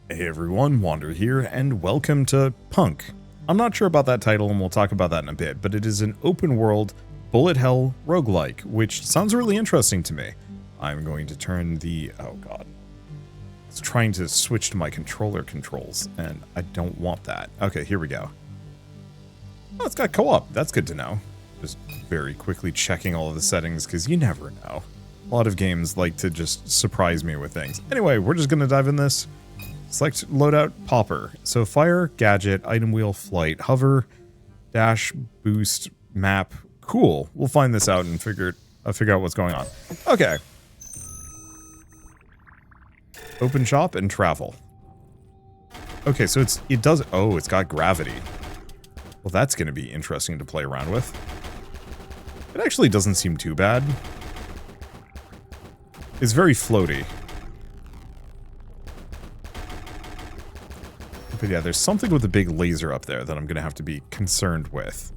Hey everyone, Wander here, and welcome to Punk. I'm not sure about that title, and we'll talk about that in a bit, but it is an open-world, bullet hell roguelike, which sounds really interesting to me. I'm going to turn the... oh god. It's trying to switch to my controller controls, and I don't want that. Okay, here we go. Oh, it's got co-op. That's good to know. Just very quickly checking all of the settings, because you never know. A lot of games like to just surprise me with things. Anyway, we're just going to dive in this. Select loadout popper. So fire, gadget, item wheel, flight, hover, dash, boost, map. Cool. We'll find this out and figure out what's going on. Okay. Open shop and travel. Okay, so it's got gravity. Well, that's going to be interesting to play around with. It actually doesn't seem too bad. It's very floaty. But yeah, there's something with a big laser up there that I'm going to have to be concerned with.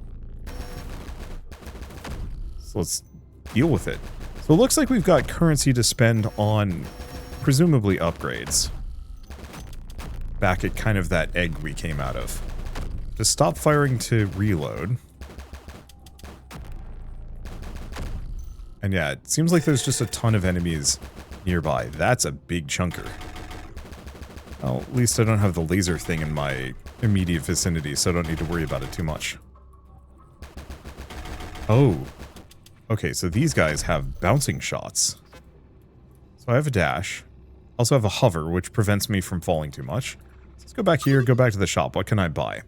So let's deal with it. So it looks like we've got currency to spend on presumably upgrades. Back at kind of that egg we came out of. Just stop firing to reload. And yeah, it seems like there's just a ton of enemies nearby. That's a big chunker. Well, at least I don't have the laser thing in my immediate vicinity, so I don't need to worry about it too much. Oh. Okay, so these guys have bouncing shots. So I have a dash. Also have a hover, which prevents me from falling too much. So let's go back here, go back to the shop. What can I buy?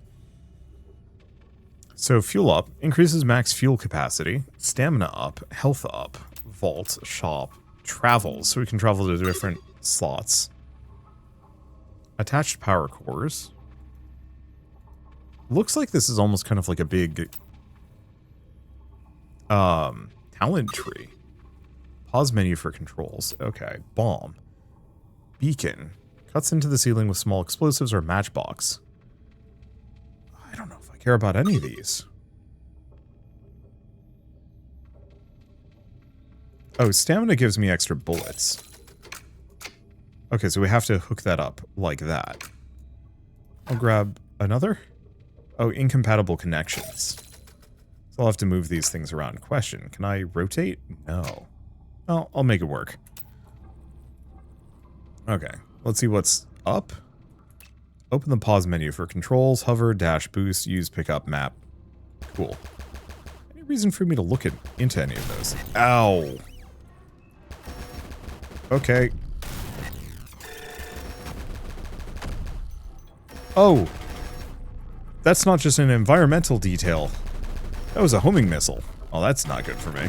So fuel up, increases max fuel capacity, stamina up, health up, vault, shop, travel, so we can travel to different slots. Attached power cores. Looks like this is almost kind of like a big talent tree. Pause menu for controls. Okay. Bomb. Beacon. Cuts into the ceiling with small explosives or matchbox. I don't know if I care about any of these. Oh, stamina gives me extra bullets. Okay, so we have to hook that up like that. I'll grab another. Oh, incompatible connections. So I'll have to move these things around. Question, can I rotate? No. Oh, I'll make it work. Okay, let's see what's up. Open the pause menu for controls, hover, dash, boost, use, pickup, map. Cool. Any reason for me to look into any of those? Ow. Okay. Oh, that's not just an environmental detail. That was a homing missile. Oh, that's not good for me.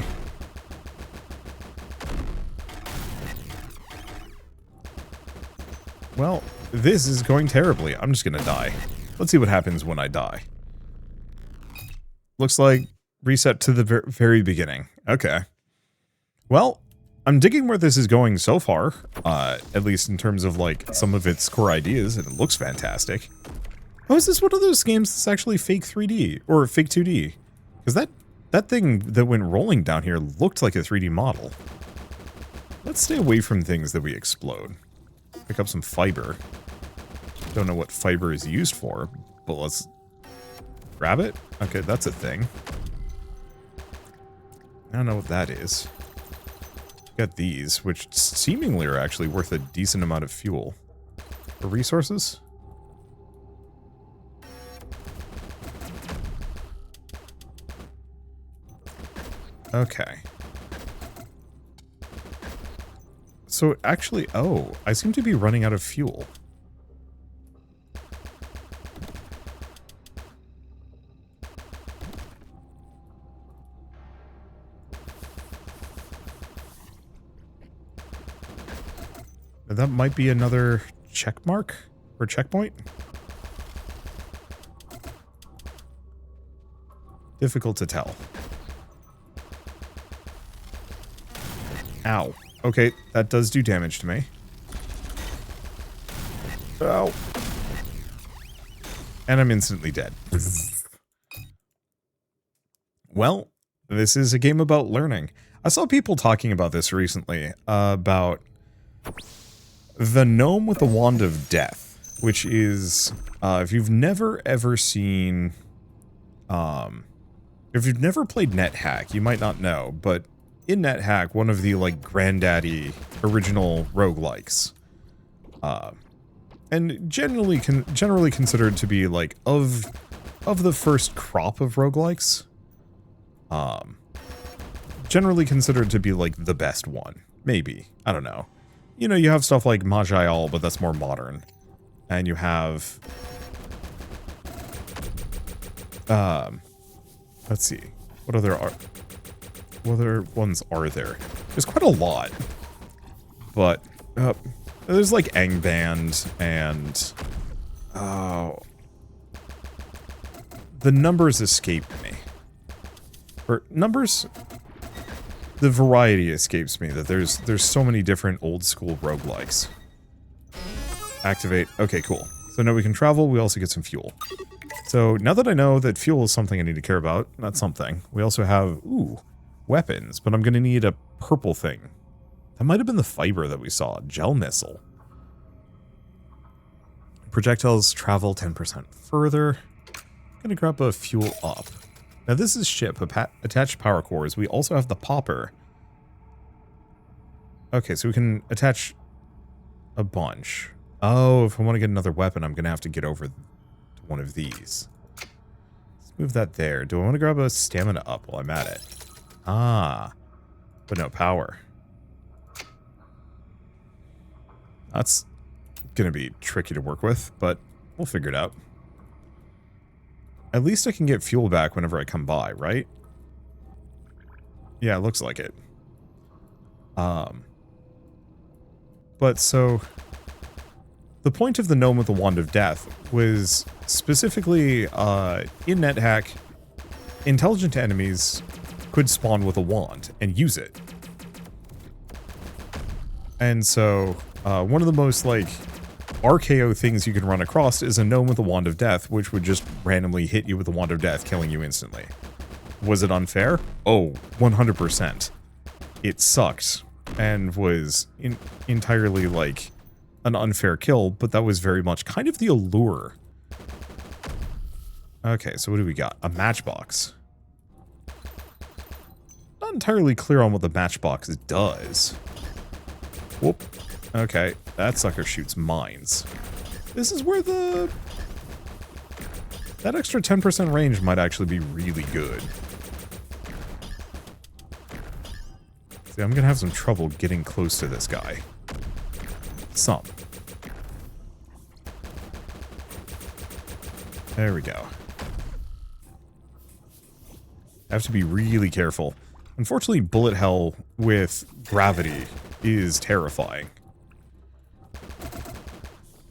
Well, this is going terribly. I'm just gonna die. Let's see what happens when I die. Looks like reset to the very beginning. Okay. Well, I'm digging where this is going so far, at least in terms of, like, some of its core ideas, and it looks fantastic. Oh, is this one of those games that's actually fake 3D, or fake 2D? Because that thing that went rolling down here looked like a 3D model. Let's stay away from things that we explode. Pick up some fiber. Don't know what fiber is used for, but let's grab it. Okay, that's a thing. I don't know what that is. Got these, which seemingly are actually worth a decent amount of fuel. For resources? Okay. So actually, oh, I seem to be running out of fuel. That might be another check mark or checkpoint. Difficult to tell. Ow. Okay, that does do damage to me. Ow. And I'm instantly dead. Well, this is a game about learning. I saw people talking about this recently, about the gnome with the wand of death. which is, if you've never ever seen, if you've never played NetHack, you might not know, but in NetHack, one of the, like, granddaddy original roguelikes, and generally considered to be, like, of the first crop of roguelikes, generally considered to be, like, the best one. Maybe. I don't know. You know, you have stuff like Majayal, but that's more modern. And you have... let's see. What other ones are there? There's quite a lot. But, there's like Angband and... Oh... The numbers escape me. Or, numbers... The variety escapes me, that there's so many different old school roguelikes. Activate. Okay, cool. So now we can travel, we also get some fuel. So now that I know that fuel is something I need to care about, that's something. We also have, ooh, weapons, but I'm going to need a purple thing. That might have been the fiber that we saw. Gel missile. Projectiles travel 10% further. I'm going to grab a fuel up. Now this is ship, attached power cores. We also have the popper. Okay, so we can attach a bunch. Oh, if I want to get another weapon, I'm going to have to get over to one of these. Let's move that there. Do I want to grab a stamina up while I'm at it? Ah, but no power. That's going to be tricky to work with, but we'll figure it out. At least I can get fuel back whenever I come by, right? Yeah, it looks like it. But so... The point of the Gnome with the Wand of Death was specifically, in NetHack, intelligent enemies could spawn with a wand and use it. And so, one of the most, like, RKO things you can run across is a gnome with a Wand of Death, which would just randomly hit you with a Wand of Death, killing you instantly. Was it unfair? Oh, 100%. It sucked, and was entirely, like, an unfair kill, but that was very much kind of the allure. Okay, so what do we got? A matchbox. Not entirely clear on what the matchbox does. Whoop. Okay, that sucker shoots mines. This is where that extra 10% range might actually be really good. See, I'm gonna have some trouble getting close to this guy. Some. There we go. I have to be really careful. Unfortunately, bullet hell with gravity is terrifying.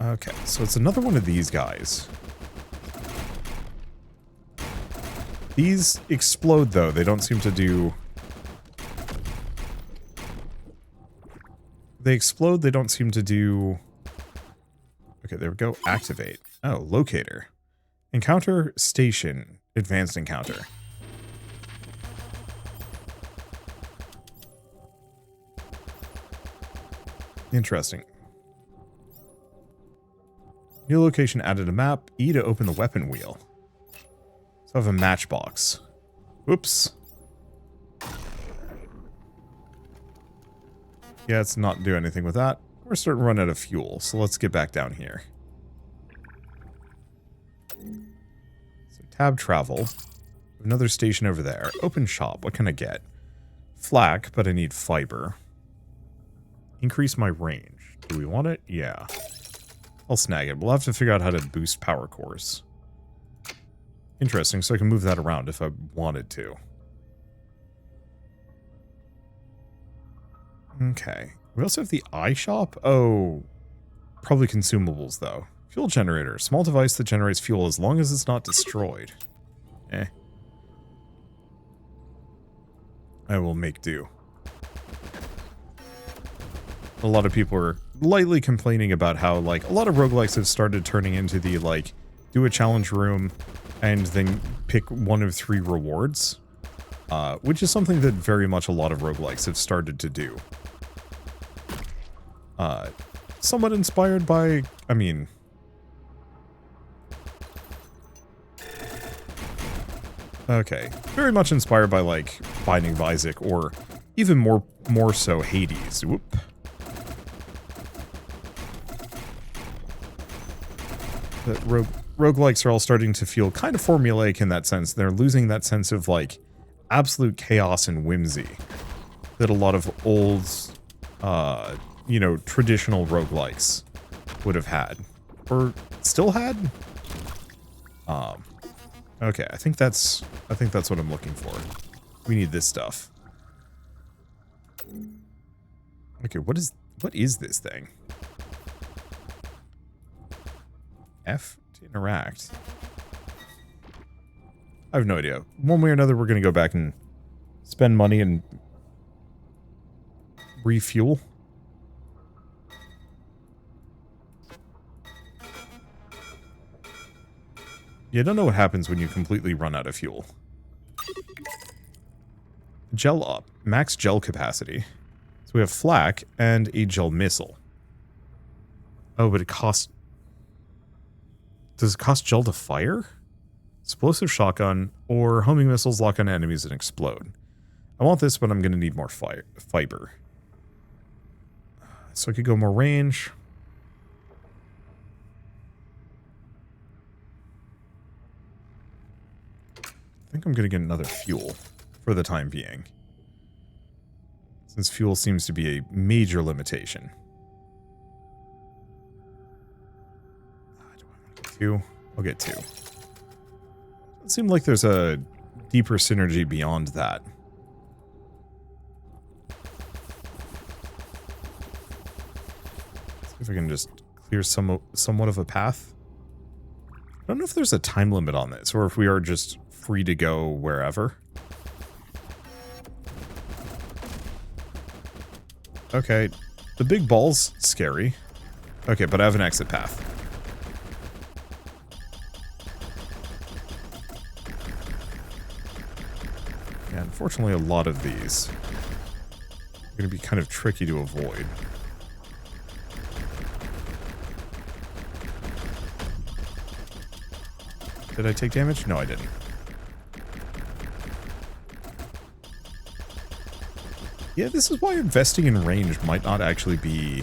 Okay, so it's another one of these guys. These explode, though. They don't seem to do... They explode, they don't seem to do... Okay, there we go. Activate. Oh, locator. Encounter station. Advanced encounter. Interesting. New location added a map. E to open the weapon wheel. So I have a matchbox. Oops. Yeah, let's not do anything with that. We're starting to run out of fuel, so let's get back down here. So tab travel. Another station over there. Open shop. What can I get? Flak, but I need fiber. Increase my range. Do we want it? Yeah. I'll snag it. We'll have to figure out how to boost power cores. Interesting, so I can move that around if I wanted to. Okay. We also have the eye shop. Oh, probably consumables, though. Fuel generator. Small device that generates fuel as long as it's not destroyed. Eh. I will make do. A lot of people are lightly complaining about how, like, a lot of roguelikes have started turning into the, like, do a challenge room and then pick one of 3 rewards. Which is something that very much a lot of roguelikes have started to do. Somewhat inspired by, I mean, Okay. Very much inspired by, like, Binding of Isaac, or even more so Hades. Whoop. But roguelikes are all starting to feel kind of formulaic in that sense. They're losing that sense of, like, absolute chaos and whimsy that a lot of old, you know, traditional roguelikes would have had. Or still had? Okay, I think that's what I'm looking for. We need this stuff. Okay, what is this thing? F to interact. I have no idea. One way or another, we're going to go back and spend money and refuel. You don't know what happens when you completely run out of fuel. Gel up. Max gel capacity. So we have flak and a gel missile. Oh, but it costs... Does it cost gel to fire? Explosive shotgun or homing missiles lock on enemies and explode. I want this, but I'm going to need more fiber. So I could go more range. I think I'm going to get another fuel for the time being, since fuel seems to be a major limitation. Do I want to get 2? I'll get 2. It seems like there's a deeper synergy beyond that. See if I can just clear somewhat of a path. I don't know if there's a time limit on this, or if we are just free to go wherever. Okay, the big ball's scary. Okay, but I have an exit path. Yeah, unfortunately, a lot of these are going to be kind of tricky to avoid. Did I take damage? No, I didn't. Yeah, this is why investing in range might not actually be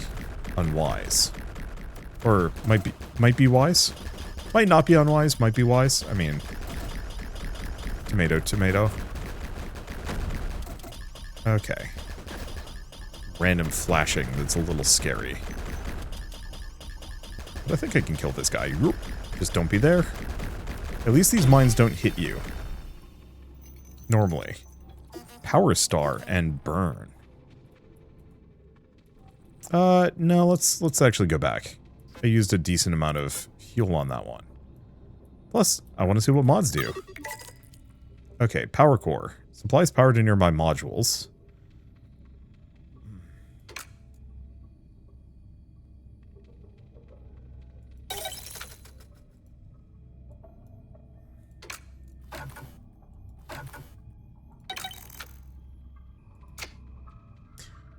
unwise. Or might be wise? Might not be unwise, might be wise. I mean, tomato, tomato. Okay. Random flashing that's a little scary. But I think I can kill this guy. Just don't be there. At least these mines don't hit you. Normally. Power Star and burn. No, let's actually go back. I used a decent amount of fuel on that one. Plus, I want to see what mods do. Okay, Power Core. Supplies power to nearby modules.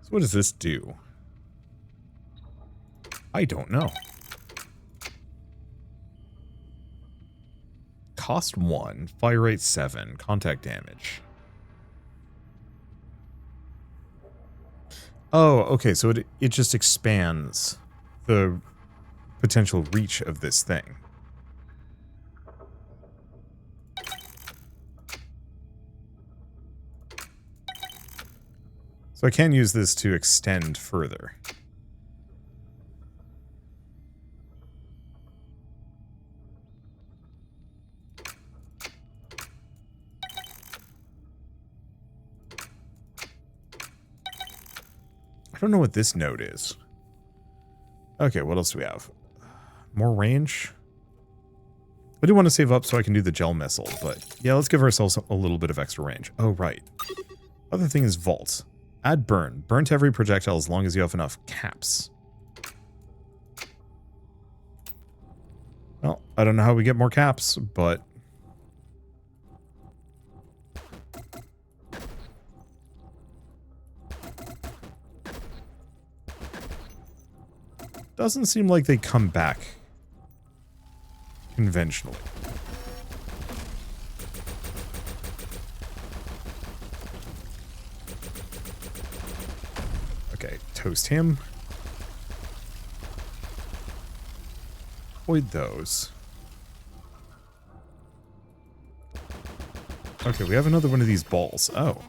What does this do? I don't know. Cost 1, fire rate 7, contact damage. Oh, okay, so it just expands the potential reach of this thing. So I can use this to extend further. I don't know what this node is. Okay, what else do we have? More range? I do want to save up so I can do the gel missile, but yeah, let's give ourselves a little bit of extra range. Oh, right. Other thing is vault. Add burn. Burn to every projectile as long as you have enough caps. Well, I don't know how we get more caps, but... doesn't seem like they come back conventionally. Okay, toast him. Avoid those. Okay, we have another one of these balls. Oh.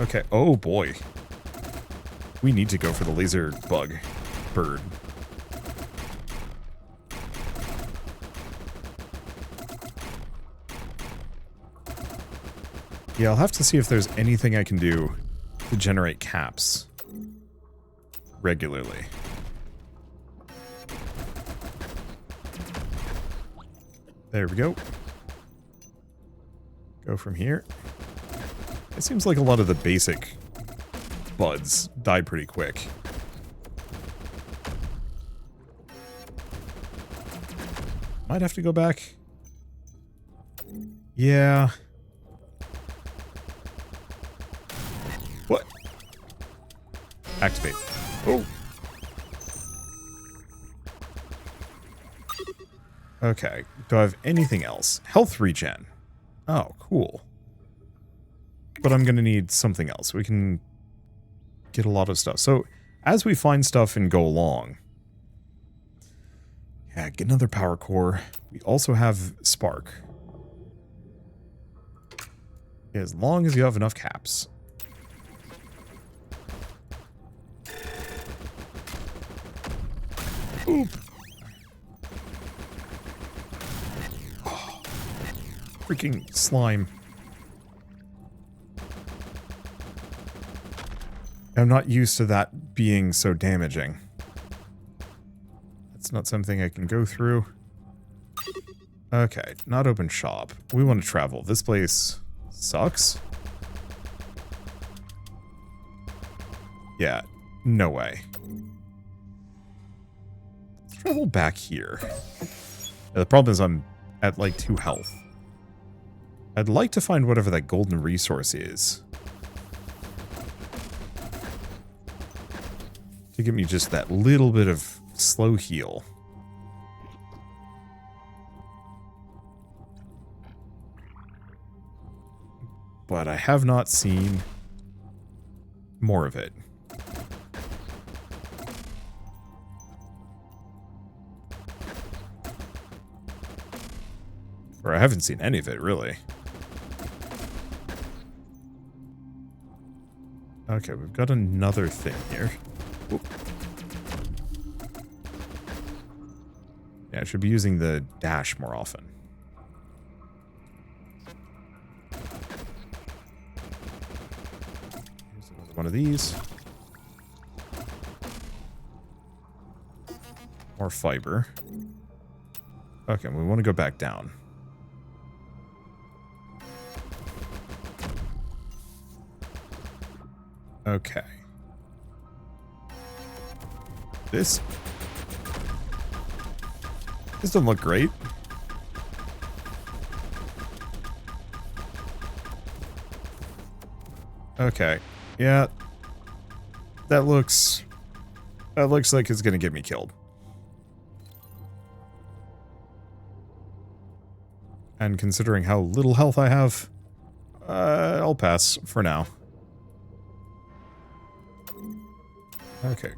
Okay, oh boy. We need to go for the laser bug bird. Yeah, I'll have to see if there's anything I can do to generate caps regularly. There we go. Go from here. It seems like a lot of the basic buds die pretty quick. Might have to go back. Yeah. What? Activate. Oh. Okay. Do I have anything else? Health regen. Oh, cool. But I'm going to need something else. We can get a lot of stuff. So, as we find stuff and go along... Yeah, get another power core. We also have spark. As long as you have enough caps. Oop. Oh, freaking slime. I'm not used to that being so damaging. That's not something I can go through. Okay, not open shop. We want to travel. This place sucks. Yeah, no way. Let's travel back here. The problem is I'm at like 2 health. I'd like to find whatever that golden resource is. To give me just that little bit of slow heal. But I have not seen more of it. Or I haven't seen any of it, really. Okay, we've got another thing here. Oop. Yeah, I should be using the dash more often. Here's another one of these. More fiber. Okay, we want to go back down. Okay. This doesn't look great. Okay. Yeah. That looks like it's gonna get me killed. And considering how little health I have, I'll pass for now. Okay.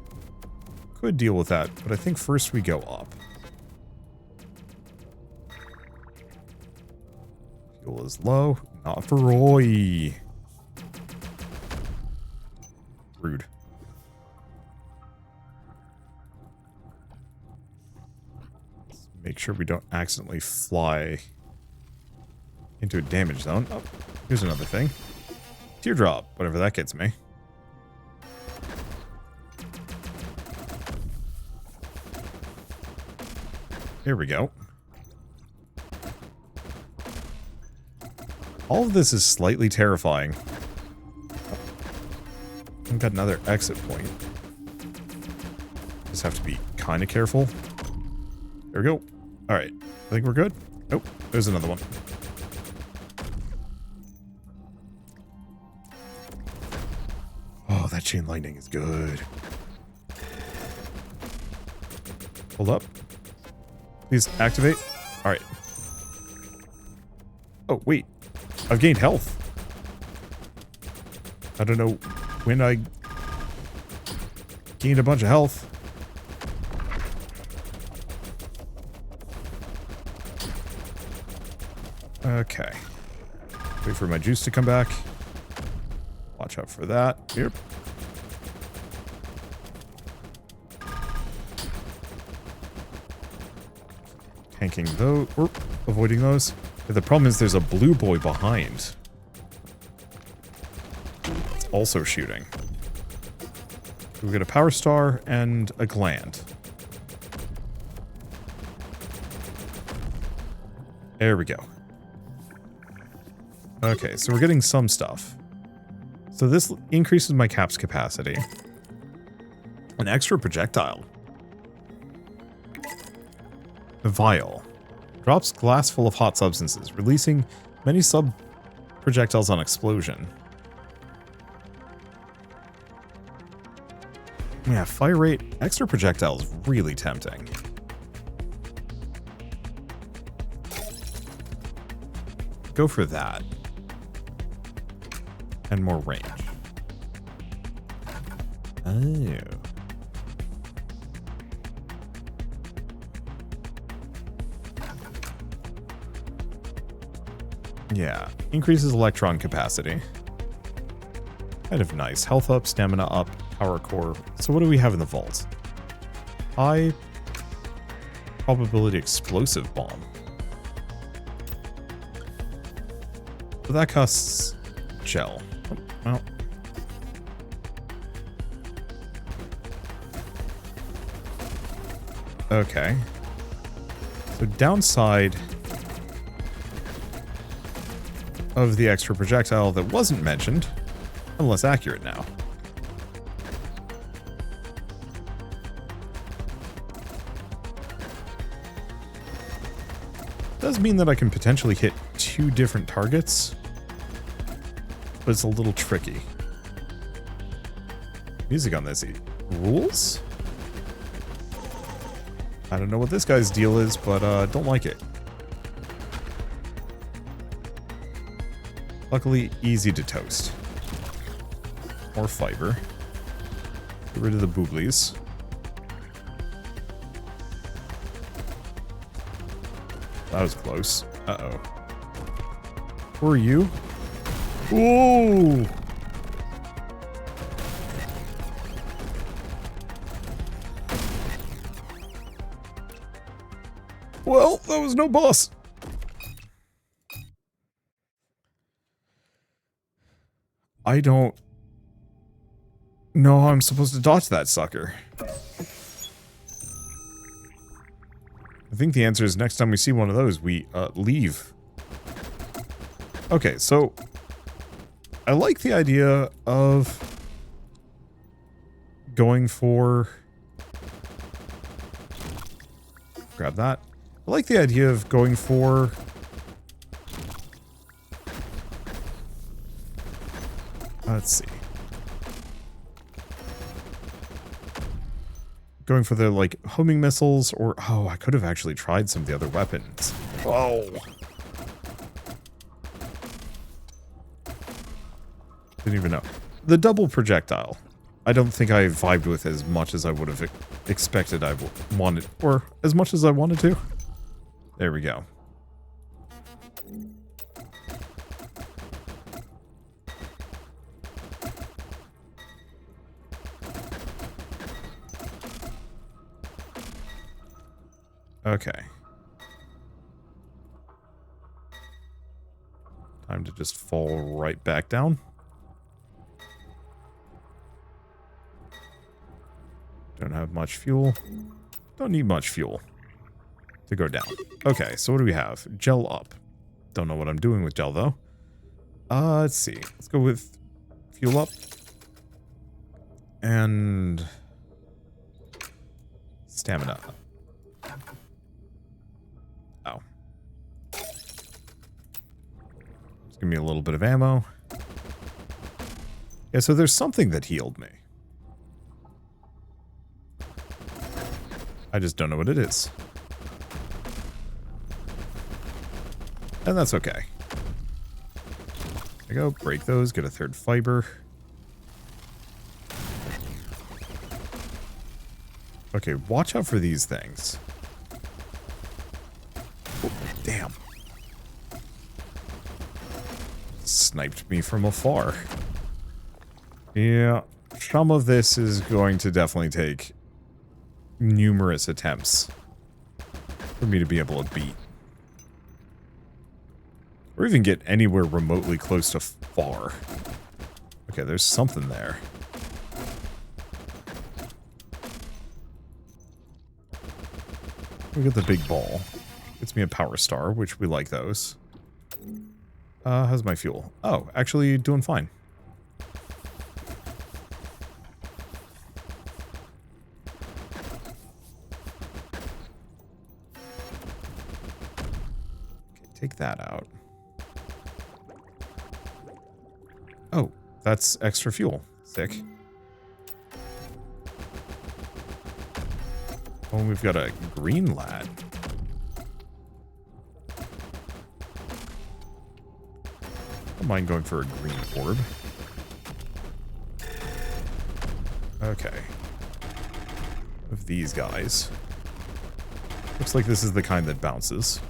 Could deal with that, but I think first we go up. Fuel is low. Not for Roy. Rude. Let's make sure we don't accidentally fly into a damage zone. Oh, here's another thing. Teardrop, whatever that gets me. Here we go. All of this is slightly terrifying. I've got another exit point. Just have to be kind of careful. There we go. Alright. I think we're good. Oh, there's another one. Oh, that chain lightning is good. Hold up. Please activate. Alright. Oh, wait. I've gained health. I don't know when I gained a bunch of health. Okay. Wait for my juice to come back. Watch out for that. Here. Tanking those, or avoiding those. The problem is there's a blue boy behind. It's also shooting. We get a power star and a gland. There we go. Okay, so we're getting some stuff. So this increases my cap's capacity. An extra projectile. A vial. Drops glass full of hot substances, releasing many sub-projectiles on explosion. Yeah, fire rate. Extra projectile is really tempting. Go for that. And more range. Oh. Yeah. Increases electron capacity. Kind of nice. Health up, stamina up, power core. So what do we have in the vault? High probability explosive bomb. So that costs gel. Oh, well. Okay. So downside of the extra projectile that wasn't mentioned, and less accurate now. Does mean that I can potentially hit 2 different targets, but it's a little tricky. Music on this rules? I don't know what this guy's deal is, but don't like it. Luckily, easy to toast. More fiber. Get rid of the booblies. That was close. Uh-oh. Who are you? Ooh! Well, that was no boss. I don't know how I'm supposed to dodge that sucker. I think the answer is next time we see one of those, we leave. Okay, so I like the idea of going for... Grab that. I like the idea of going for... Let's see. Going for the, like, homing missiles, or... Oh, I could have actually tried some of the other weapons. Oh! Didn't even know. The double projectile. I don't think I vibed with as much as I would have expected I wanted, or as much as I wanted to. There we go. Okay. Time to just fall right back down. Don't have much fuel. Don't need much fuel to go down. Okay, so what do we have? Gel up. Don't know what I'm doing with gel, though. Let's see. Let's go with fuel up. And... stamina up. Oh. Just give me a little bit of ammo. Yeah, so there's something that healed me. I just don't know what it is. And that's okay. we go. Break those. Get a third fiber. Okay, watch out for these things. Oh, damn. Sniped me from afar. Yeah, some of this is going to definitely take numerous attempts for me to be able to beat. Or even get anywhere remotely close to far. Okay, there's something there. We get the big ball. Gets me a power star, which we like those. How's my fuel? Oh, actually doing fine. Okay, take that out. Oh, that's extra fuel. Sick. Oh, we've got a green lad. Don't mind going for a green orb. Okay. Of these guys. Looks like this is the kind that bounces.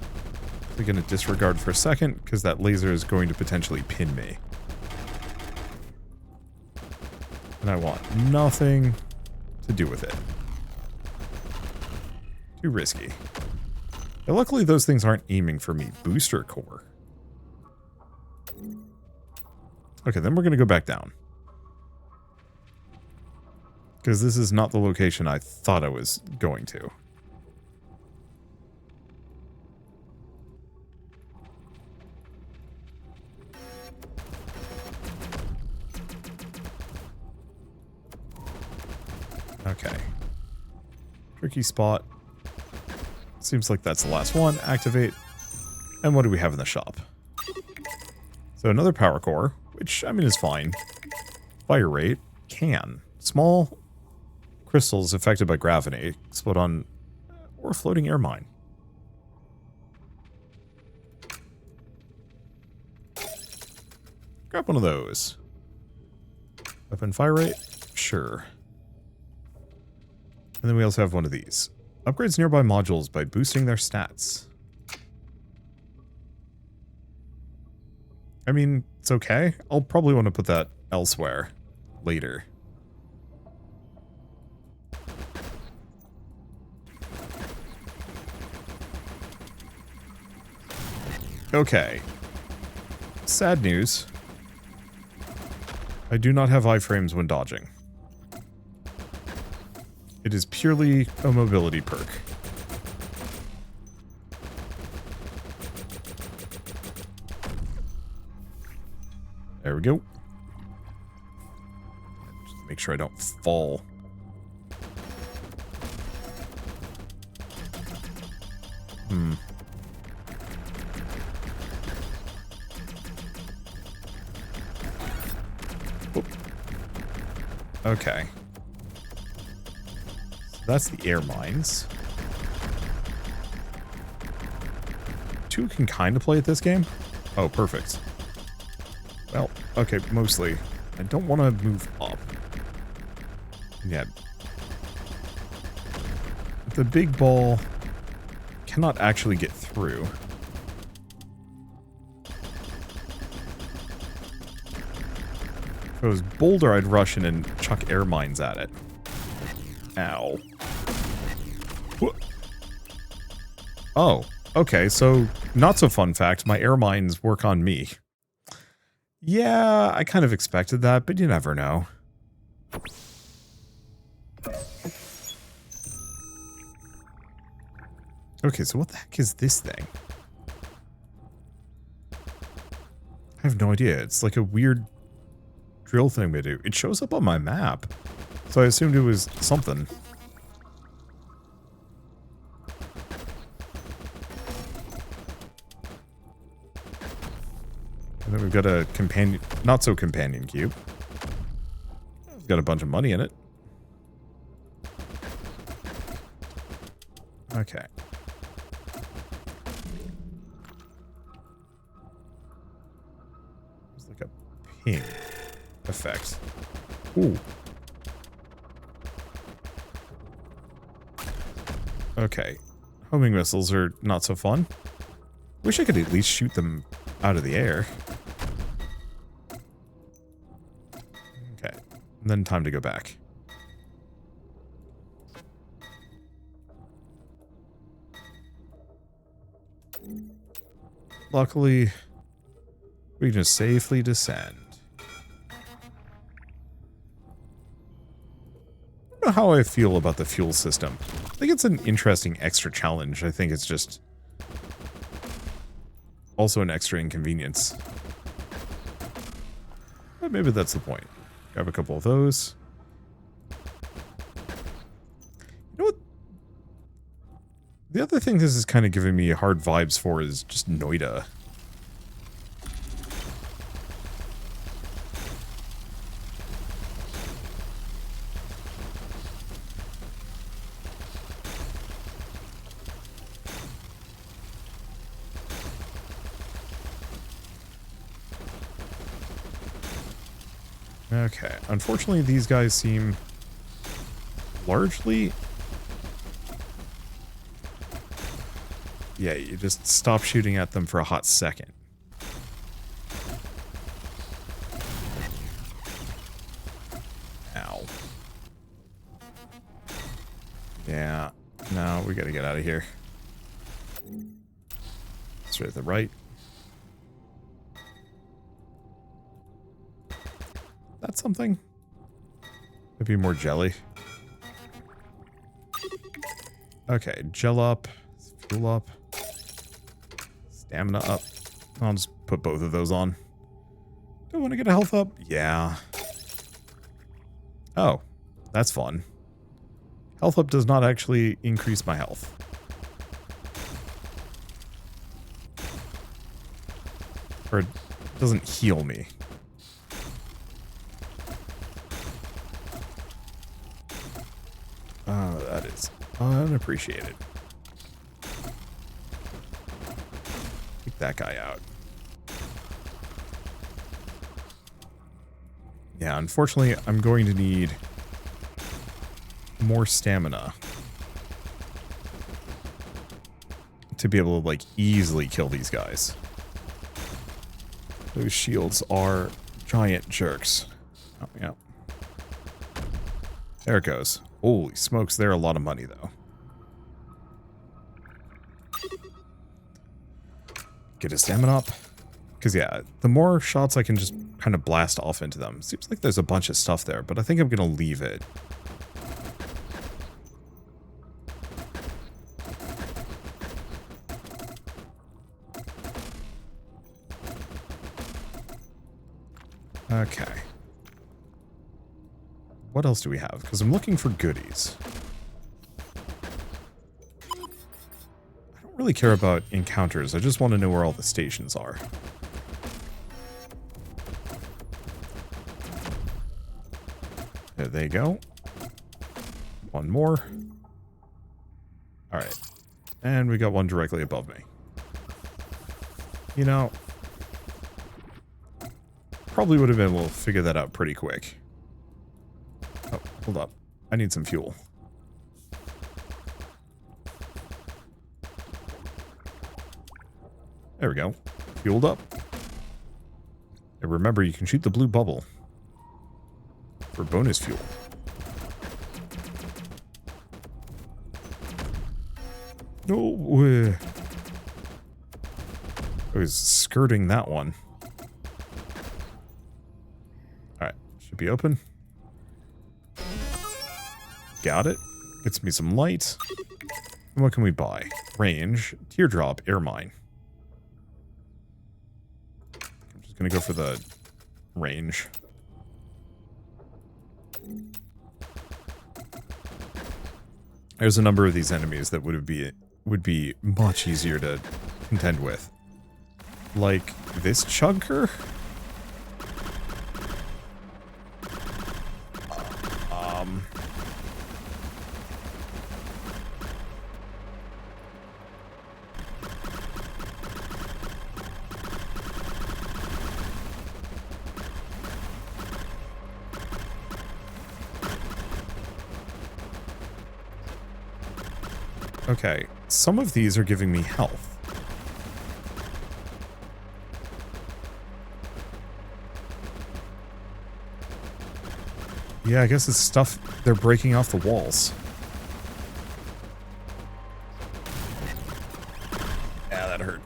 We're going to disregard for a second, because that laser is going to potentially pin me. And I want nothing to do with it. Too risky. Now, luckily, those things aren't aiming for me. Booster core. Okay, then we're going to go back down. Because this is not the location I thought I was going to. Okay. Tricky spot. Seems like that's the last one. Activate. And what do we have in the shop? So another power core, which, I mean, is fine. Fire rate. Can. Small crystals affected by gravity explode on or floating air mine. Grab one of those. Weapon fire rate? Sure. And then we also have one of these. Upgrades nearby modules by boosting their stats. I mean, it's okay. I'll probably want to put that elsewhere later. Okay. Sad news. I do not have iframes when dodging. It is purely a mobility perk. There we go. Just make sure I don't fall. Whoop. Okay. So that's the air mines. Two can kind of play at this game. Oh, perfect. Well, okay, mostly. I don't want to move up. Yeah. The big ball cannot actually get through. If it was Boulder, I'd rush in and chuck air mines at it. Ow. Oh, okay, so not so fun fact, my air mines work on me. Yeah, I kind of expected that, but you never know. Okay, so what the heck is this thing? I have no idea. It's like a weird drill thing they do. It shows up on my map, so I assumed it was something. And then we've got a companion, not so companion cube. It's got a bunch of money in it. Okay. There's like a ping effect. Ooh. Okay. Homing missiles are not so fun. Wish I could at least shoot them out of the air. Okay. And then time to go back. Luckily, we can just safely descend. I don't know how I feel about the fuel system. I think it's an interesting extra challenge. I think it's just also an extra inconvenience. But maybe that's the point. Grab a couple of those. You know what? The other thing this is kind of giving me hard vibes for is just Noida. Okay, unfortunately these guys seem largely... Yeah, you just stop shooting at them for a hot second. Ow. Yeah, no, we gotta get out of here. Straight to the right. That's something. Maybe more jelly. Okay, gel up, fuel up, stamina up. I'll just put both of those on. Do I want to get a health up? Yeah. Oh, that's fun. Health up does not actually increase my health. Or it doesn't heal me. That is unappreciated. Take that guy out. Yeah, unfortunately, I'm going to need more stamina to be able to, like, easily kill these guys. Those shields are giant jerks. Oh, yeah. There it goes. Holy smokes, they're a lot of money, though. Get his stamina up. Because, yeah, the more shots I can just kind of blast off into them. Seems like there's a bunch of stuff there, but I think I'm going to leave it. Okay. What else do we have? Because I'm looking for goodies. I don't really care about encounters. I just want to know where all the stations are. There they go. One more. Alright. And we got one directly above me. You know, probably would have been able to figure that out pretty quick. Oh, hold up. I need some fuel. There we go. Fueled up. And remember, you can shoot the blue bubble for bonus fuel. No. I was skirting that one. Alright. Should be open. Got it. Gets me some light. And what can we buy? Range, teardrop, air mine. I'm just gonna go for the range. There's a number of these enemies that would be much easier to contend with. Like this chunker? Okay, some of these are giving me health. Yeah, I guess it's stuff they're breaking off the walls. Yeah, that hurt.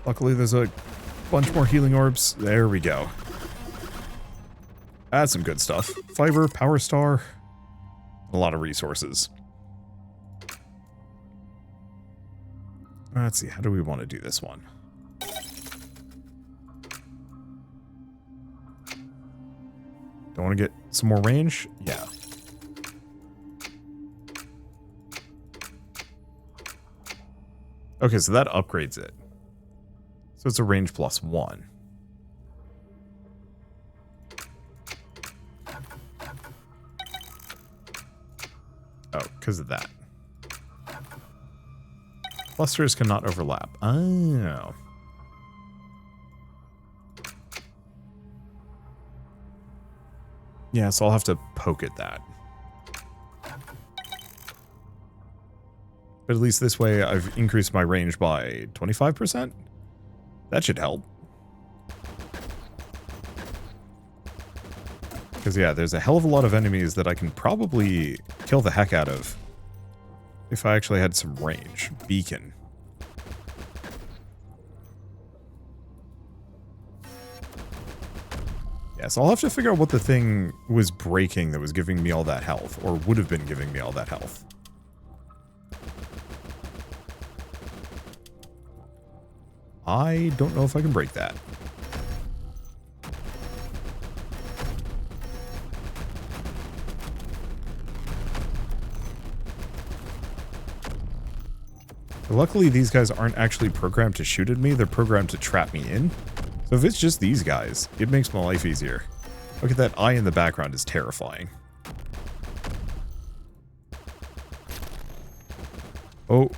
Luckily, there's a bunch more healing orbs. There we go. That's some good stuff. Fiber, power star, a lot of resources. Let's see, how do we want to do this one? Don't want to get some more range? Yeah. Okay, so that upgrades it. So it's a range +1. Oh, because of that. Clusters cannot overlap. Oh. Yeah, so I'll have to poke at that. But at least this way I've increased my range by 25%. That should help. Because yeah, there's a hell of a lot of enemies that I can probably kill the heck out of if I actually had some range. Beacon. Yeah, so I'll have to figure out what the thing was breaking that was giving me all that health, or would have been giving me all that health. I don't know if I can break that. Luckily, these guys aren't actually programmed to shoot at me, they're programmed to trap me in. So if it's just these guys, it makes my life easier. Look at that eye in the background is terrifying. Oh.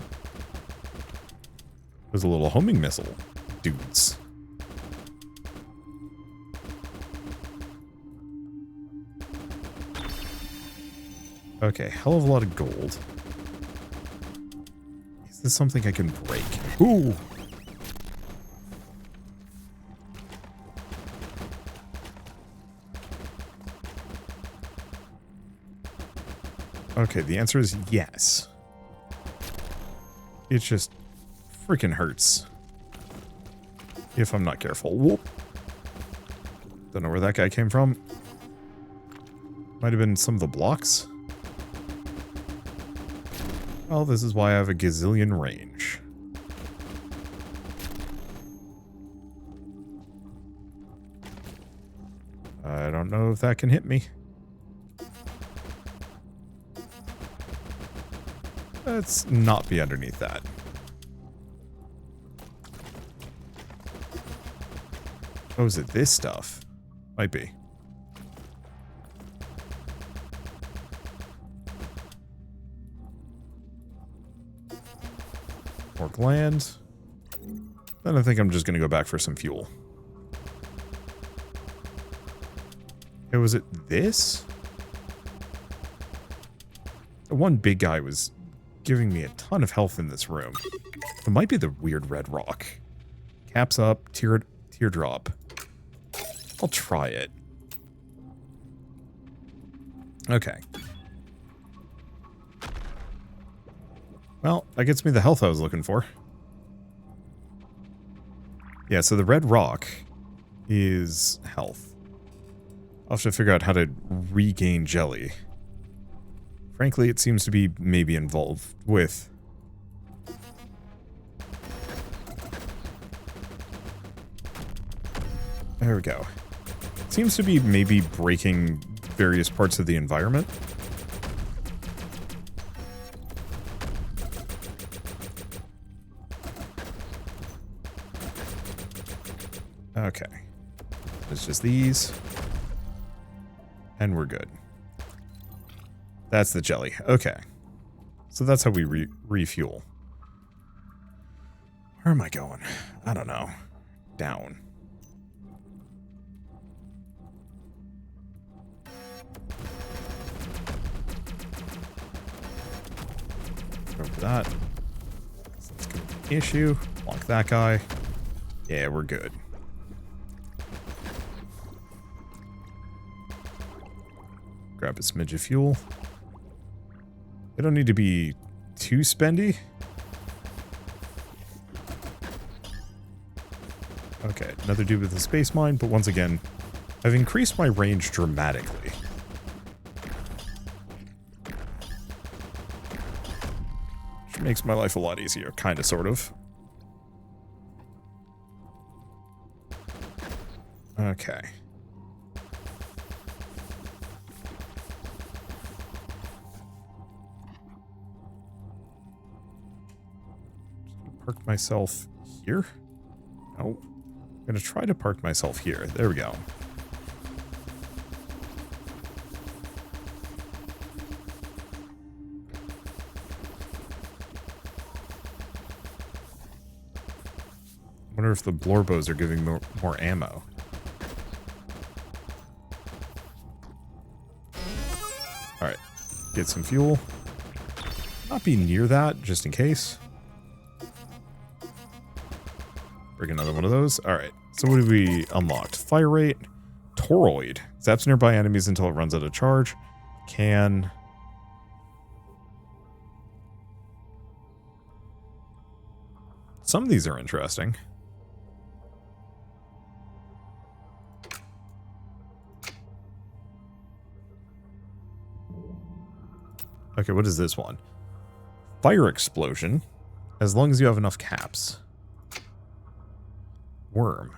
There's a little homing missile. Dudes. Okay, hell of a lot of gold. Is this something I can break? Ooh! Okay, the answer is yes. It just freaking hurts. If I'm not careful. Whoop. Don't know where that guy came from. Might have been some of the blocks. Well, this is why I have a gazillion range. I don't know if that can hit me. Let's not be underneath that. Oh, is it this stuff? Might be. More gland. Then I think I'm just going to go back for some fuel. Hey, was it this? The one big guy was giving me a ton of health in this room. It might be the weird red rock. Caps up, teardrop. I'll try it. Okay. Well, that gets me the health I was looking for. Yeah, so the red rock is health. I'll have to figure out how to regain jelly. Frankly, it seems to be maybe involved with... There we go. It seems to be maybe breaking various parts of the environment. Okay. It's just these. And we're good. That's the jelly. Okay. So that's how we refuel. Where am I going? I don't know. Down. over that. So let's go with the issue. Block that guy. Yeah, we're good. Grab a smidge of fuel. They don't need to be too spendy. Okay, another dude with a space mine, but once again, I've increased my range dramatically. Which makes my life a lot easier, kinda, sort of. Okay. Park myself here? No. I'm gonna try to park myself here. There we go. I wonder if the Blorbos are giving more ammo. Alright. Get some fuel. Not be near that, just in case. Bring another one of those. Alright. So what have we unlocked? Fire rate. Toroid. Zaps nearby enemies until it runs out of charge. Can... Some of these are interesting. Okay, what is this one? Fire explosion. As long as you have enough caps. Worm.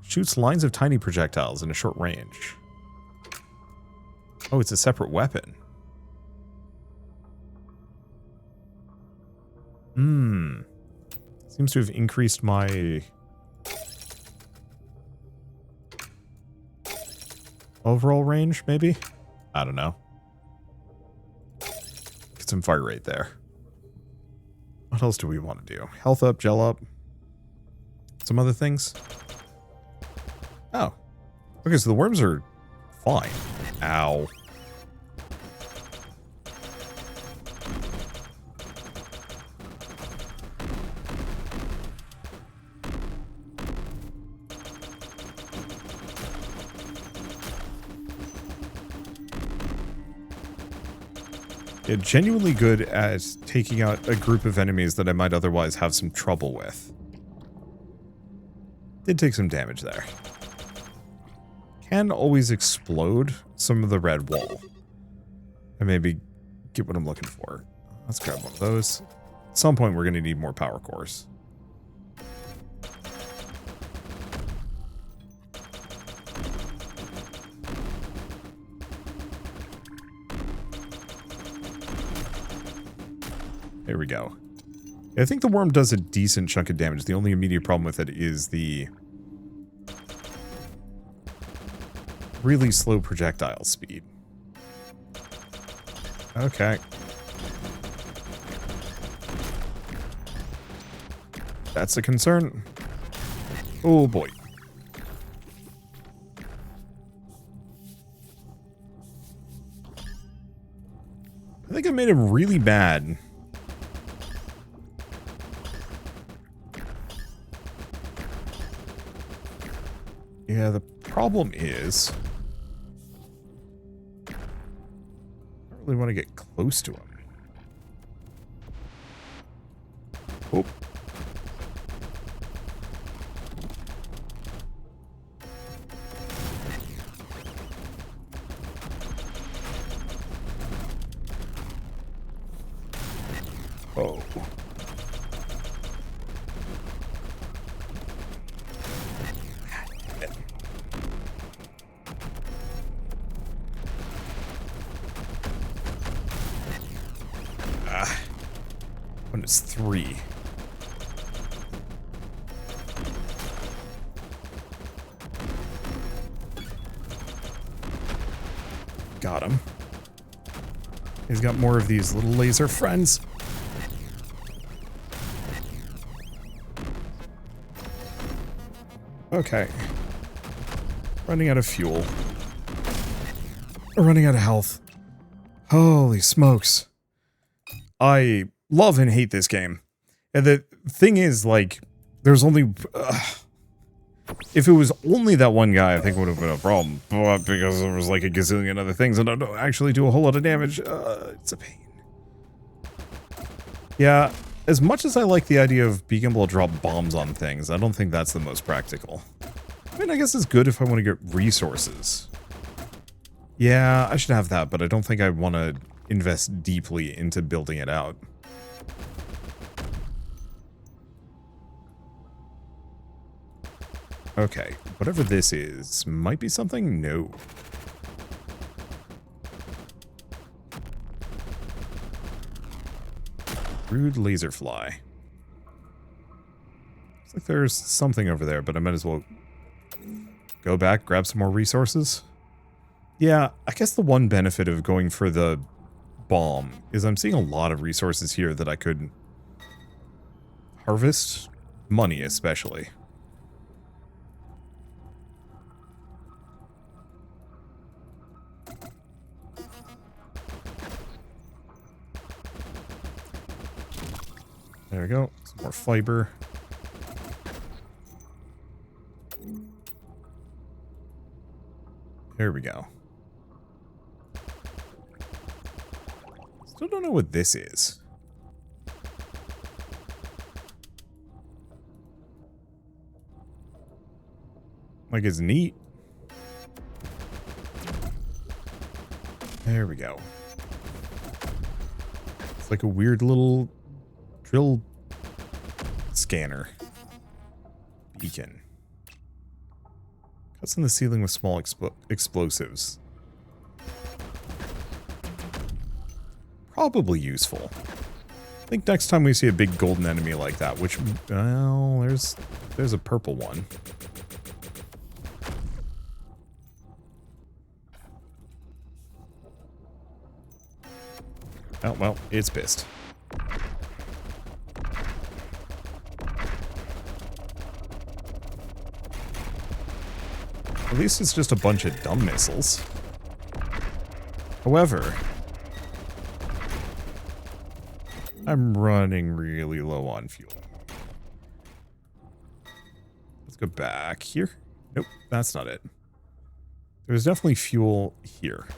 Shoots lines of tiny projectiles in a short range. Oh, it's a separate weapon. Seems to have increased my... overall range, maybe? I don't know. Get some fire rate there. What else do we want to do? Health up, gel up. Some other things. Oh. Okay, so the worms are fine. Ow. Yeah, genuinely good at taking out a group of enemies that I might otherwise have some trouble with. Did take some damage there. Can always explode some of the red wall. And maybe get what I'm looking for. Let's grab one of those. At some point we're going to need more power cores. There we go. I think the worm does a decent chunk of damage. The only immediate problem with it is the really slow projectile speed. Okay. That's a concern. Oh boy. I think I made him really bad. Yeah, the problem is... I don't really want to get close to him. Oh. Oh. When it's 3. Got him. He's got more of these little laser friends. Okay. Running out of fuel. Running out of health. Holy smokes. I love and hate this game. And the thing is, like, there's only... if it was only that one guy, I think it would have been a problem. But because there was like a gazillion other things that don't actually do a whole lot of damage, it's a pain. Yeah, as much as I like the idea of being able to drop bombs on things, I don't think that's the most practical. I mean, I guess it's good if I want to get resources. Yeah, I should have that, but I don't think I want to invest deeply into building it out. Okay, whatever this is, might be something? No. Rude laser fly. Looks like there's something over there, but I might as well go back, grab some more resources. Yeah, I guess the one benefit of going for the bomb is I'm seeing a lot of resources here that I could harvest. Money, especially. There we go. Some more fiber. There we go. Still don't know what this is. Like, it's neat. There we go. It's like a weird little drill scanner. Beacon. Cuts in the ceiling with small explosives. Probably useful. I think next time we see a big golden enemy like that, which, well, there's a purple one. Oh, well, it's pissed. At least it's just a bunch of dumb missiles. However, I'm running really low on fuel. Let's go back here. Nope, that's not it. There's definitely fuel here.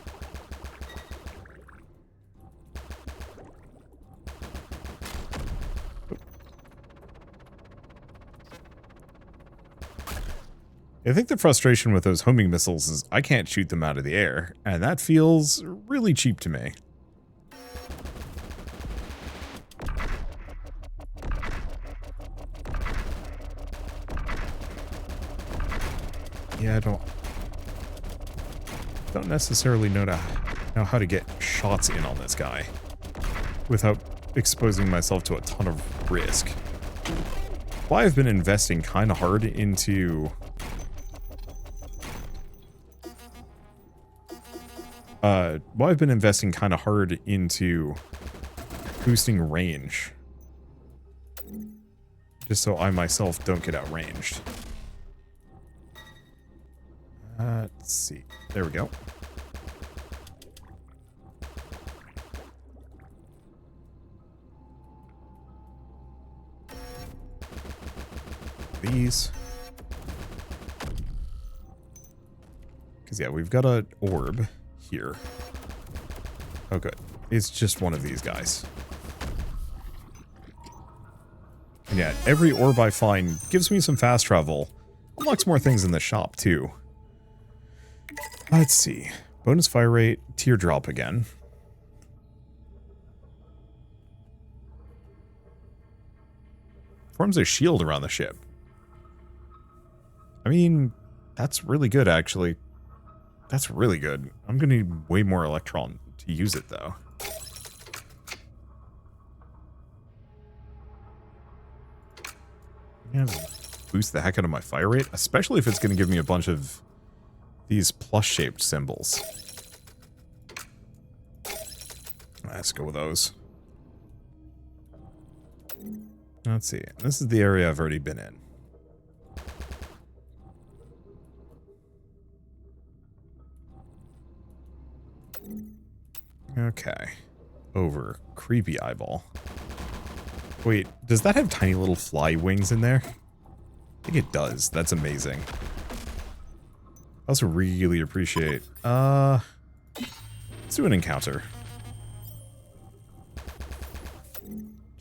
I think the frustration with those homing missiles is I can't shoot them out of the air, and that feels really cheap to me. Yeah, I don't necessarily know how to get shots in on this guy without exposing myself to a ton of risk. Well, I've been investing kind of hard into boosting range. Just so I myself don't get outranged. Let's see. There we go. These. Because, yeah, we've got an orb here. Oh, good. It's just one of these guys. And yeah, every orb I find gives me some fast travel. Unlocks more things in the shop, too. Let's see. Bonus fire rate, teardrop again. Forms a shield around the ship. I mean, that's really good, actually. That's really good. I'm gonna need way more electron to use it, though. Yeah, boost the heck out of my fire rate, especially if it's gonna give me a bunch of these plus-shaped symbols. Let's go with those. Let's see. This is the area I've already been in. Okay. Over. Creepy eyeball. Wait, does that have tiny little fly wings in there? I think it does. That's amazing. I also really appreciate... let's do an encounter.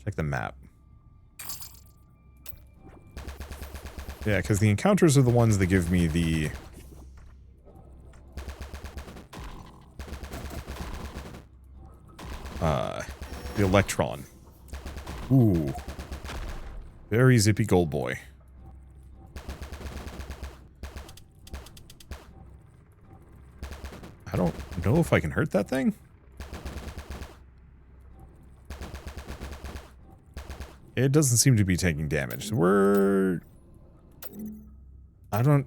Check the map. Yeah, because the encounters are the ones that give me the... the electron. Ooh. Very zippy gold boy. I don't know if I can hurt that thing. It doesn't seem to be taking damage. We're... I don't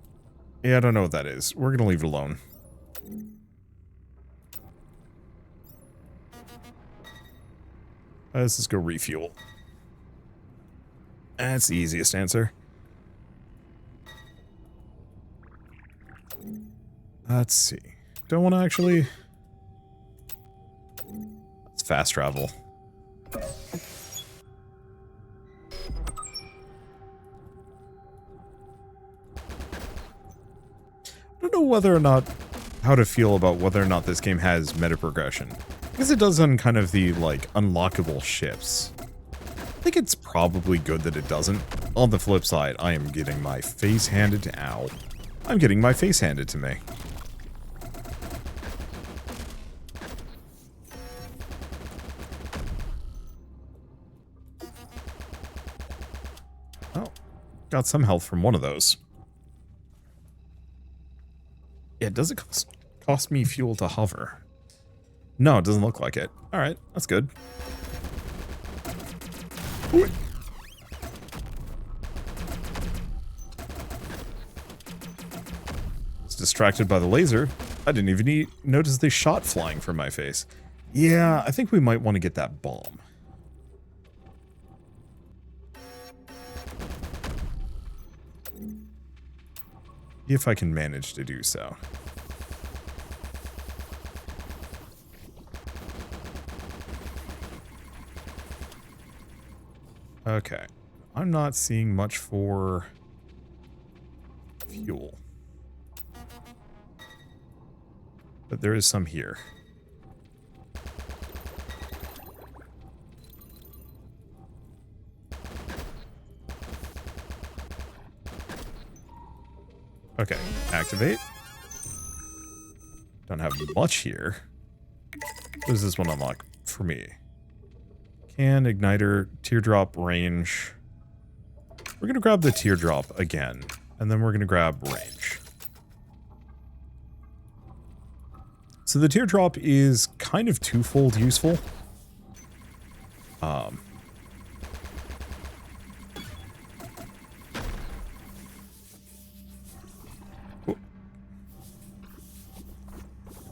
know what that is. We're gonna leave it alone. Let's just go refuel. That's the easiest answer. Let's see. Don't want to actually... Let's fast travel. I don't know whether or not... how to feel about whether or not this game has meta progression. Because it does on kind of the, like, unlockable ships. I think it's probably good that it doesn't. On the flip side, I am getting my face handed to... Ow. I'm getting my face handed to me. Oh. Got some health from one of those. Yeah, does it cost me fuel to hover? No, it doesn't look like it. Alright, that's good. Ooh. It's distracted by the laser. I didn't even notice the shot flying from my face. Yeah, I think we might want to get that bomb. If I can manage to do so. Okay. I'm not seeing much for fuel. But there is some here. Okay, activate. Don't have much here. What does this one unlock for me? Can, igniter, teardrop, range. We're going to grab the teardrop again, and then we're going to grab range. So the teardrop is kind of twofold useful.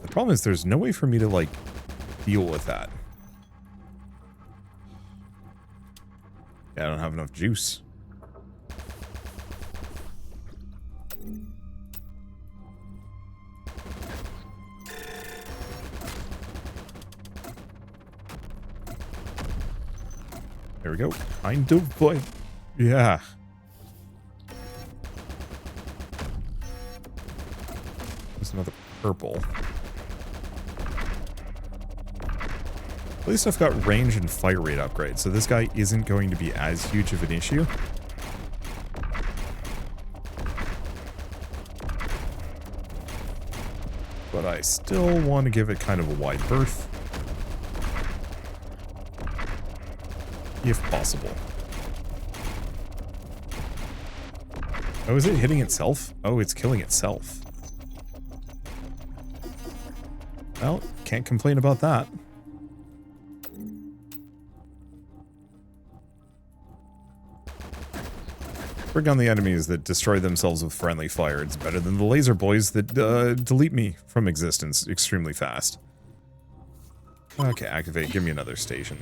The problem is there's no way for me to, like, deal with that. Yeah, I don't have enough juice. There we go. Kind of like... Yeah. There's another purple. At least I've got range and fire rate upgrades, so this guy isn't going to be as huge of an issue. But I still want to give it kind of a wide berth. If possible. Oh, is it hitting itself? Oh, it's killing itself. Well, can't complain about that. Bring on the enemies that destroy themselves with friendly fire. It's better than the laser boys that delete me from existence extremely fast. Okay, activate. Give me another station.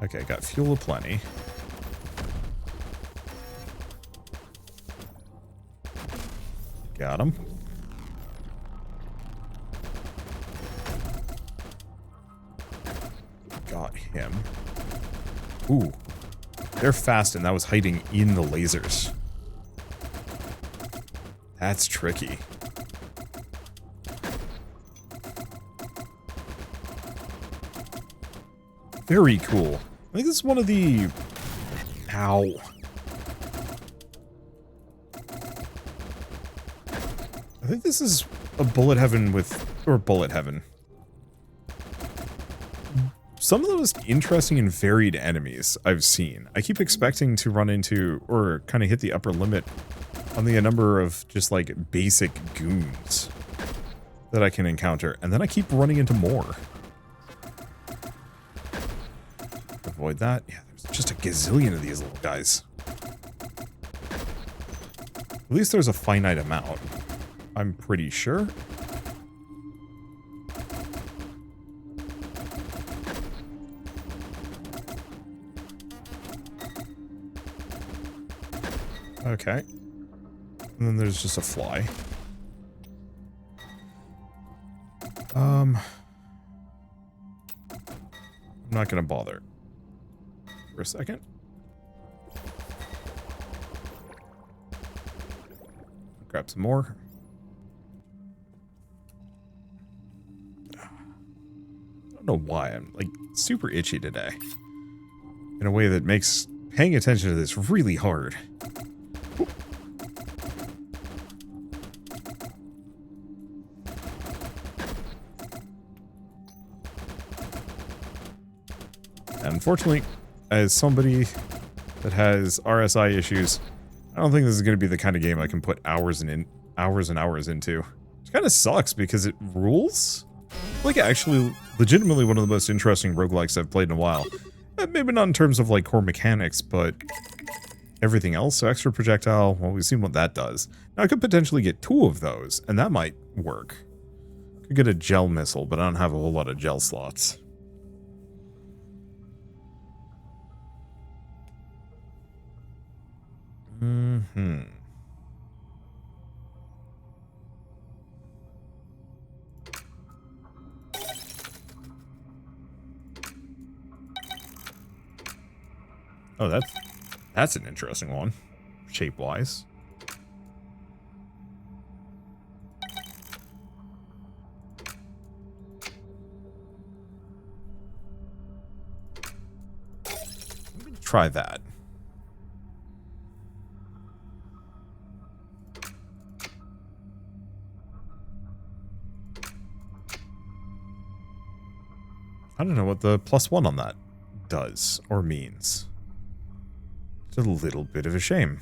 Okay, got fuel aplenty. Got him. Got him. Ooh. They're fast, and that was hiding in the lasers. That's tricky. Very cool. I think this is one of the... Ow. I think this is a bullet heaven with... Or bullet heaven. Some of the most interesting and varied enemies I've seen. I keep expecting to run into, or kind of hit the upper limit on the number of just like basic goons that I can encounter. And then I keep running into more. Avoid that. Yeah, there's just a gazillion of these little guys. At least there's a finite amount. I'm pretty sure. Okay. And then there's just a fly. I'm not gonna bother. For a second. Grab some more. I don't know why I'm like super itchy today. In a way that makes paying attention to this really hard. Unfortunately, as somebody that has RSI issues, I don't think this is going to be the kind of game I can put hours and hours into. Which kind of sucks because it rules. Like, actually, legitimately one of the most interesting roguelikes I've played in a while. Maybe not in terms of like core mechanics, but everything else. So extra projectile, well, we've seen what that does. Now I could potentially get 2 of those, and that might work. Could get a gel missile, but I don't have a whole lot of gel slots. Mm-hmm. Oh, that's an interesting one, shape-wise. Try that. I don't know what the +1 on that does or means. It's a little bit of a shame.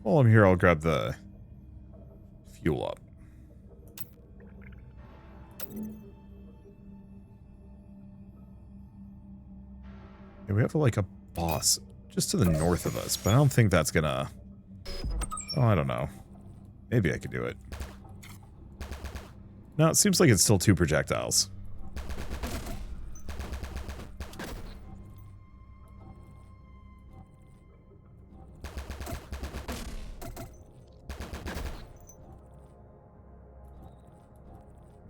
While I'm here, I'll grab the fuel up. Yeah, we have like a boss just to the north of us, but I don't think that's gonna... Oh, I don't know. Maybe I could do it. No, it seems like it's still 2 projectiles.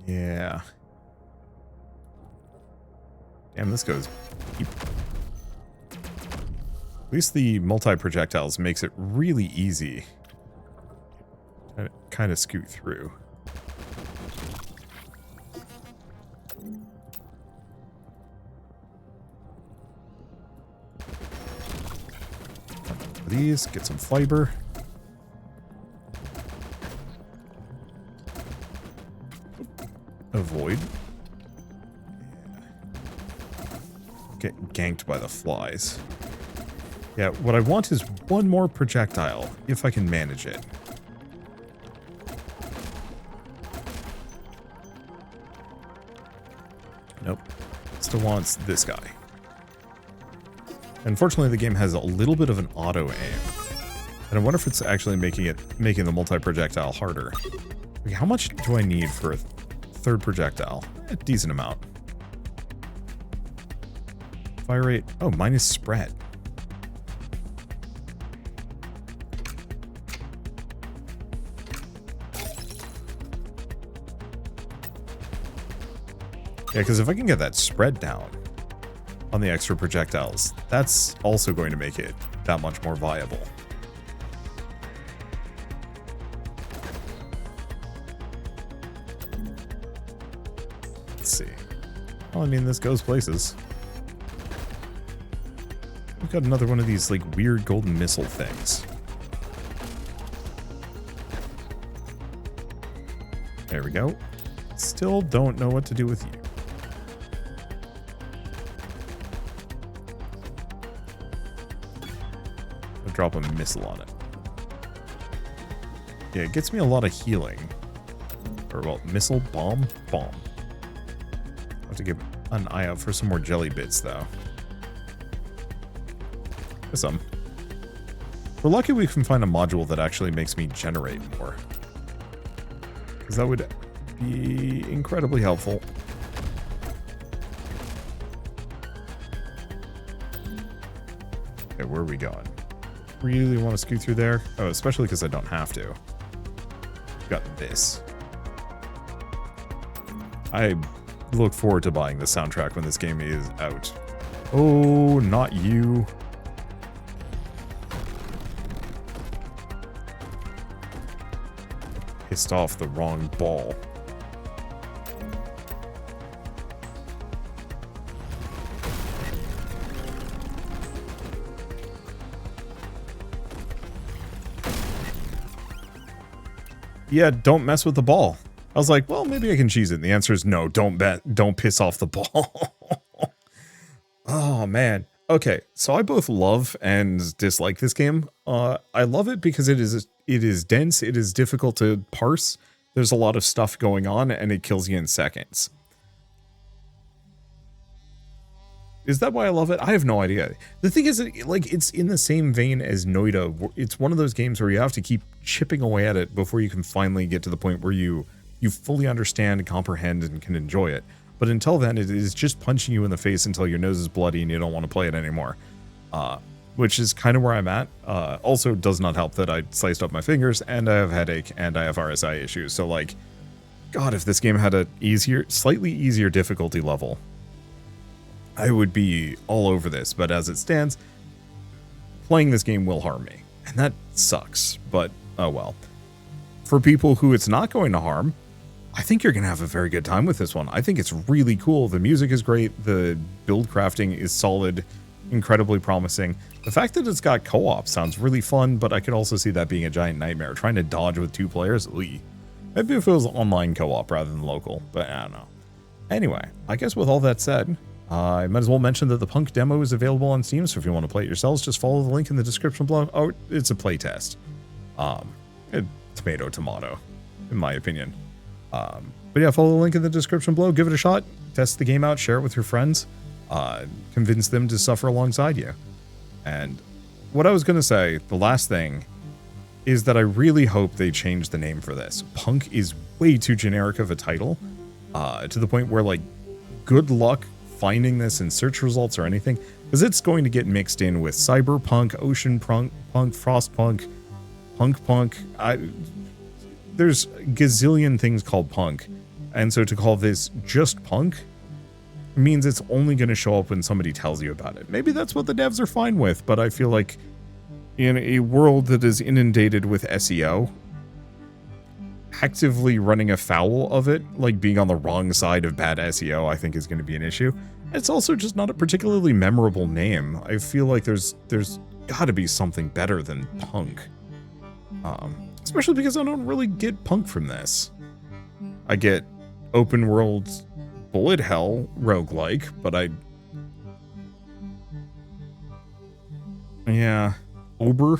Yeah. Damn, this goes deep. At least the multi-projectiles makes it really easy to kind of scoot through. These, get some fiber. Avoid. Get ganked by the flies. Yeah, what I want is 1 more projectile, if I can manage it. Nope. Still wants this guy. Unfortunately, the game has a little bit of an auto aim. And I wonder if it's actually making the multi-projectile harder. Like, how much do I need for a 3rd projectile? A decent amount. Fire rate. Oh, minus spread. Yeah, because if I can get that spread down on the extra projectiles, that's also going to make it that much more viable. Let's see. Well, I mean, this goes places. We've got another one of these, like, weird golden missile things. There we go. Still don't know what to do with you. I'll drop a missile on it. Yeah, it gets me a lot of healing. Or, well, missile, bomb. I'll have to give an eye out for some more jelly bits, though. Some. We're lucky we can find a module that actually makes me generate more. Because that would be incredibly helpful. Okay, where are we going? Really want to scoot through there? Oh, especially because I don't have to. Got this. I look forward to buying the soundtrack when this game is out. Oh, not you. Pissed off the wrong ball. Yeah, don't mess with the ball. I was like, well, maybe I can cheese it. And the answer is no, don't piss off the ball. Oh, man. Okay, so I both love and dislike this game. I love it because it is dense, it is difficult to parse. There's a lot of stuff going on, and it kills you in seconds. Is that why I love it? I have no idea. The thing is, like, it's in the same vein as Noita. It's one of those games where you have to keep chipping away at it before you can finally get to the point where you fully understand, comprehend, and can enjoy it. But until then, it is just punching you in the face until your nose is bloody and you don't want to play it anymore. Which is kind of where I'm at. Also does not help that I sliced up my fingers, and I have a headache, and I have RSI issues. So, like, God, if this game had a slightly easier difficulty level, I would be all over this. But as it stands, playing this game will harm me. And that sucks, but oh well. For people who it's not going to harm, I think you're going to have a very good time with this one. I think it's really cool. The music is great. The build crafting is solid, incredibly promising. The fact that it's got co-op sounds really fun, but I could also see that being a giant nightmare. Trying to dodge with 2 players, maybe if it was online co-op rather than local, but I don't know. Anyway, I guess with all that said, I might as well mention that the Punk demo is available on Steam, so if you want to play it yourselves, just follow the link in the description below. Oh, it's a playtest. Tomato, in my opinion. But yeah, follow the link in the description below, give it a shot, test the game out, share it with your friends, convince them to suffer alongside you. And what I was going to say, the last thing, is that I really hope they change the name for this. Punk is way too generic of a title, to the point where, like, good luck finding this in search results or anything, because it's going to get mixed in with cyberpunk, ocean punk, frostpunk, punk. There's a gazillion things called punk, and so to call this just punk means it's only going to show up when somebody tells you about it. Maybe that's what the devs are fine with, but I feel like in a world that is inundated with SEO, actively running afoul of it, like being on the wrong side of bad SEO, I think is going to be an issue. It's also just not a particularly memorable name. I feel like there's got to be something better than punk. Especially because I don't really get punk from this. I get open world bullet hell roguelike, but yeah, Ober?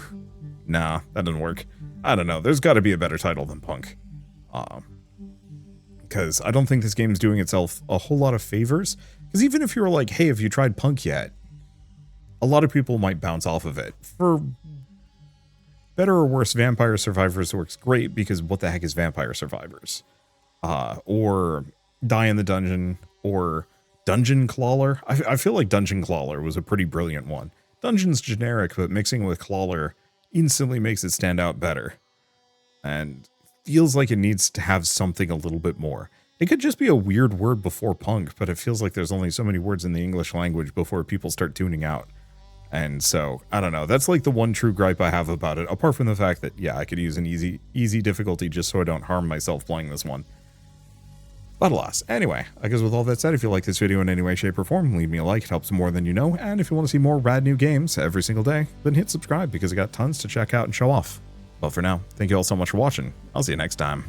Nah, that doesn't work. I don't know. There's got to be a better title than punk. Because I don't think this game is doing itself a whole lot of favors. Because even if you were like, hey, have you tried punk yet? A lot of people might bounce off of it. For better or worse, Vampire Survivors works great because what the heck is Vampire Survivors? Or die in the dungeon, or dungeon clawler. I feel like dungeon clawler was a pretty brilliant one. Dungeon's generic, but mixing with clawler instantly makes it stand out better. And feels like it needs to have something a little bit more. It could just be a weird word before punk, but it feels like there's only so many words in the English language before people start tuning out. And so, I don't know, that's like the one true gripe I have about it, apart from the fact that, yeah, I could use an easy difficulty just so I don't harm myself playing this one. But alas, anyway, I guess with all that said, if you like this video in any way, shape, or form, leave me a like, it helps more than you know, and if you want to see more rad new games every single day, then hit subscribe because I got tons to check out and show off. But for now, thank you all so much for watching. I'll see you next time.